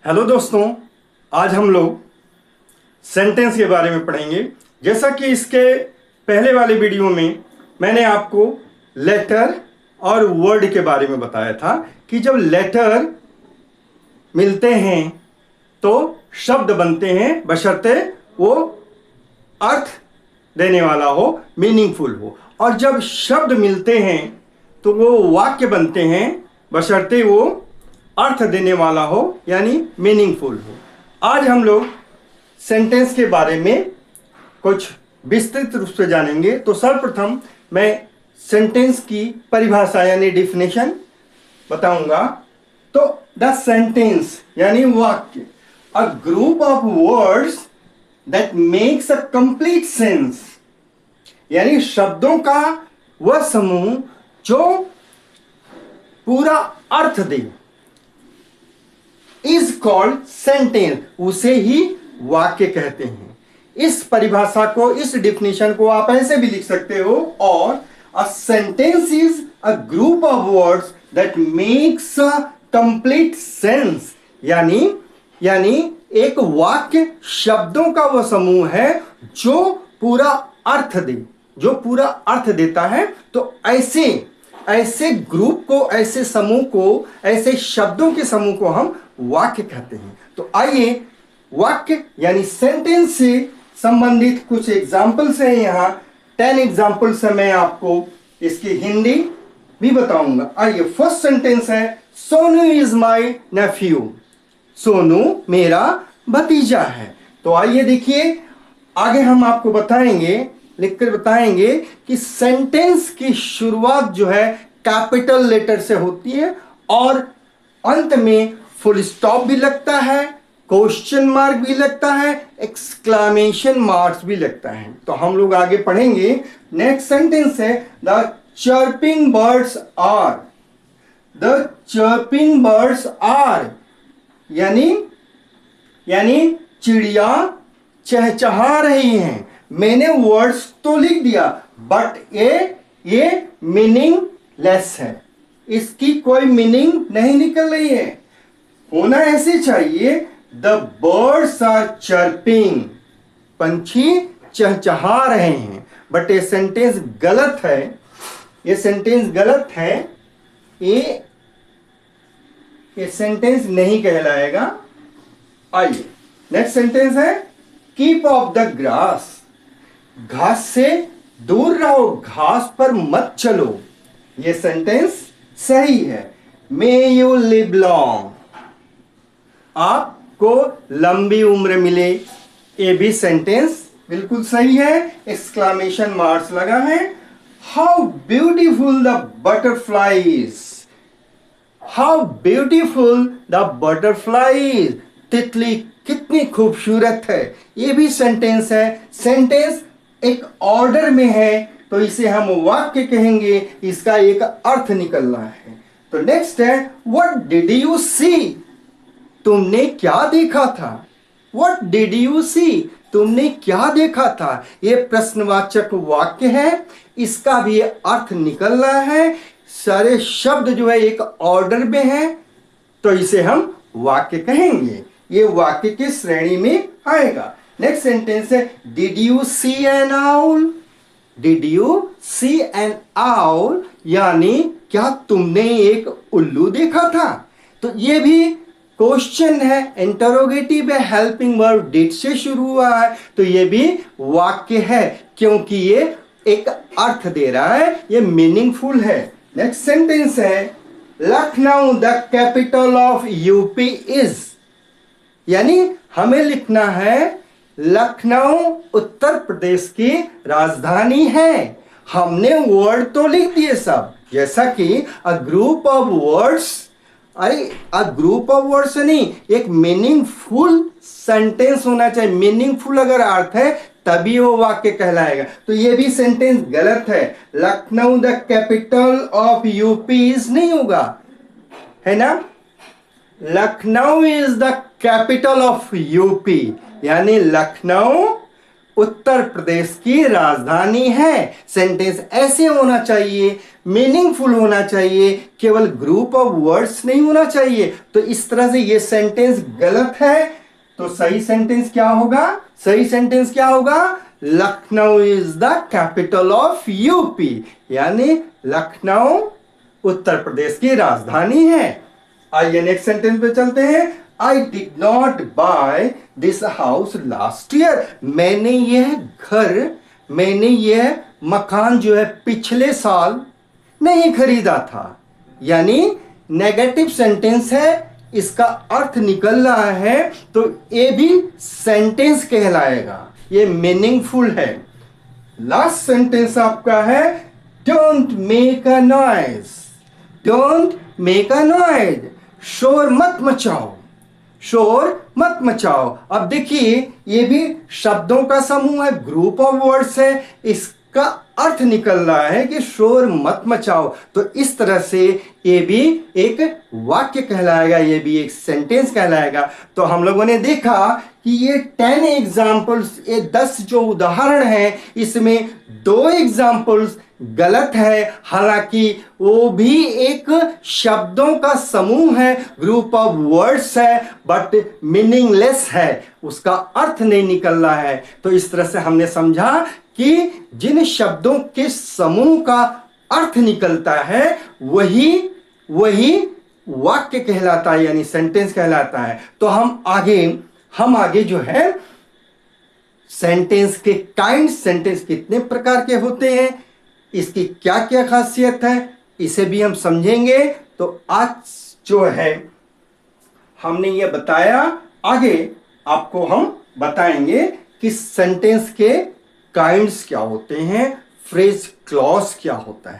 Hello दोस्तों, आज हम लोग सेंटेंस के बारे में पढ़ेंगे। जैसा कि इसके पहले वाले वीडियो में मैंने आपको लेटर और वर्ड के बारे में बताया था कि जब लेटर मिलते हैं तो शब्द बनते हैं, बशर्ते वो अर्थ देने वाला हो, मीनिंगफुल हो। और जब शब्द मिलते हैं तो वो वाक्य बनते हैं, बशर्ते वो अर्थ देने वाला हो, यानी मीनिंगफुल हो। आज हम लोग सेंटेंस के बारे में कुछ विस्तृत रूप से जानेंगे। तो सर्वप्रथम मैं सेंटेंस की परिभाषा यानी डिफिनेशन बताऊंगा। तो द सेंटेंस यानी वाक्य, a group of words that makes a complete sense, यानी शब्दों का वह समूह जो पूरा अर्थ दे, इज कॉल्ड सेंटेंस, उसे ही वाक्य कहते हैं। इस परिभाषा को, इस डिफिनेशन को आप ऐसे भी लिख सकते हो, और a sentence is a group of words that makes a complete sense, यानी एक वाक्य शब्दों का वह समूह है जो पूरा अर्थ दे, जो पूरा अर्थ देता है। तो ऐसे ग्रुप को, ऐसे समूह को, ऐसे शब्दों के समूह को हम वाक्य कहते हैं। तो आइए वाक्य यानी सेंटेंस से संबंधित कुछ एग्जाम्पल्स हैं यहाँ। 10 एग्जाम्पल्स है, मैं आपको इसकी हिंदी भी बताऊंगा। आइए, फर्स्ट सेंटेंस है सोनू इज माई नेफ्यू, सोनू मेरा भतीजा है। तो आइए देखिए, आगे हम आपको बताएंगे, लिखकर बताएंगे कि सेंटेंस की शुरुआत जो है कैपिटल लेटर से होती है और अंत में फुल स्टॉप भी लगता है, क्वेश्चन मार्क भी लगता है, एक्सक्लेमेशन मार्क्स भी लगता है। तो हम लोग आगे पढ़ेंगे। नेक्स्ट सेंटेंस है the chirping birds are, the chirping birds are, यानी चिड़िया चहचहा रही हैं। मैंने वर्ड्स तो लिख दिया, बट ये मीनिंगलेस है, इसकी कोई मीनिंग नहीं निकल रही है। होना ऐसे चाहिए, द बर्ड्स आर चर्पिंग, पंछी चहचहा रहे हैं। बट ये सेंटेंस गलत है, ये सेंटेंस गलत है, ये सेंटेंस नहीं कहलाएगा। आइए, नेक्स्ट सेंटेंस है कीप ऑफ द ग्रास, घास से दूर रहो, घास पर मत चलो। ये सेंटेंस सही है। मे यू लिव लॉन्ग, आपको लंबी उम्र मिले, ये भी सेंटेंस बिल्कुल सही है, एक्सक्लेमेशन मार्क्स लगा है। How beautiful the butterflies, how beautiful the butterflies, तितली कितनी खूबसूरत है, ये भी सेंटेंस है। सेंटेंस एक ऑर्डर में है तो इसे हम वाक्य कहेंगे, इसका एक अर्थ निकलना है। तो नेक्स्ट है व्हाट डिड यू सी, तुमने क्या देखा था। व्हाट डिड यू सी, तुमने क्या देखा था। यह प्रश्नवाचक वाक्य है, इसका भी अर्थ निकल रहा है। सारे शब्द जो है एक ऑर्डर में है तो इसे हम वाक्य कहेंगे, ये वाक्य की श्रेणी में आएगा। नेक्स्ट सेंटेंस है did you see an owl, did you see an owl, यानी क्या तुमने एक उल्लू देखा था। तो ये भी क्वेश्चन है, इंटरोगेटिव है, हेल्पिंग वर्ब डिड से शुरू हुआ है, तो ये भी वाक्य है क्योंकि ये एक अर्थ दे रहा है, ये मीनिंगफुल है। नेक्स्ट सेंटेंस है Lucknow the capital of UP is, यानी हमें लिखना है लखनऊ उत्तर प्रदेश की राजधानी है। हमने वर्ड तो लिख दिए सब, जैसा कि अ ग्रुप ऑफ वर्ड्स, अरे अ ग्रुप ऑफ वर्ड्स नहीं, एक मीनिंगफुल सेंटेंस होना चाहिए। मीनिंगफुल अगर अर्थ है तभी वो वाक्य कहलाएगा। तो ये भी सेंटेंस गलत है, Lucknow the capital of UP is नहीं होगा, है ना। Lucknow is the capital of UP, यानी लखनऊ उत्तर प्रदेश की राजधानी है। सेंटेंस ऐसे होना चाहिए, मीनिंगफुल होना चाहिए, केवल ग्रुप ऑफ वर्ड्स नहीं होना चाहिए। तो इस तरह से ये सेंटेंस गलत है। तो सही सेंटेंस क्या होगा? सही सेंटेंस क्या होगा? Lucknow is the capital of UP, यानी लखनऊ उत्तर प्रदेश की राजधानी है। आइए नेक्स्ट सेंटेंस पे चलते हैं। I did not buy this house last year. मैंने यह मकान जो है पिछले साल नहीं खरीदा था। यानी नेगेटिव सेंटेंस है, इसका अर्थ निकल रहा है, तो ये भी सेंटेंस कहलाएगा, ये मीनिंगफुल है। लास्ट सेंटेंस आपका है don't make a noise. Don't make a noise, शोर मत मचाओ, शोर मत मचाओ। अब देखिए ये भी शब्दों का समूह है, ग्रुप ऑफ वर्ड्स है, इसका अर्थ निकल रहा है कि शोर मत मचाओ। तो इस तरह से ये भी एक वाक्य कहलाएगा, ये भी एक सेंटेंस कहलाएगा। तो हम लोगों ने देखा कि ये 10 एग्जाम्पल्स, ये 10 जो उदाहरण हैं, इसमें 2 एग्जाम्पल्स गलत है। हालांकि वो भी एक शब्दों का समूह है, ग्रुप ऑफ वर्ड्स है, बट मीनिंगलेस है, उसका अर्थ नहीं निकल रहा है। तो इस तरह से हमने समझा कि जिन शब्दों के समूह का अर्थ निकलता है वही वाक्य कहलाता है, यानी सेंटेंस कहलाता है। तो हम आगे जो है सेंटेंस के काइंड, सेंटेंस कितने प्रकार के होते हैं, इसकी क्या क्या खासियत है, इसे भी हम समझेंगे। तो आज जो है हमने ये बताया, आगे आपको हम बताएंगे कि सेंटेंस के काइंड्स क्या होते हैं, फ्रेज क्लॉज क्या होता है।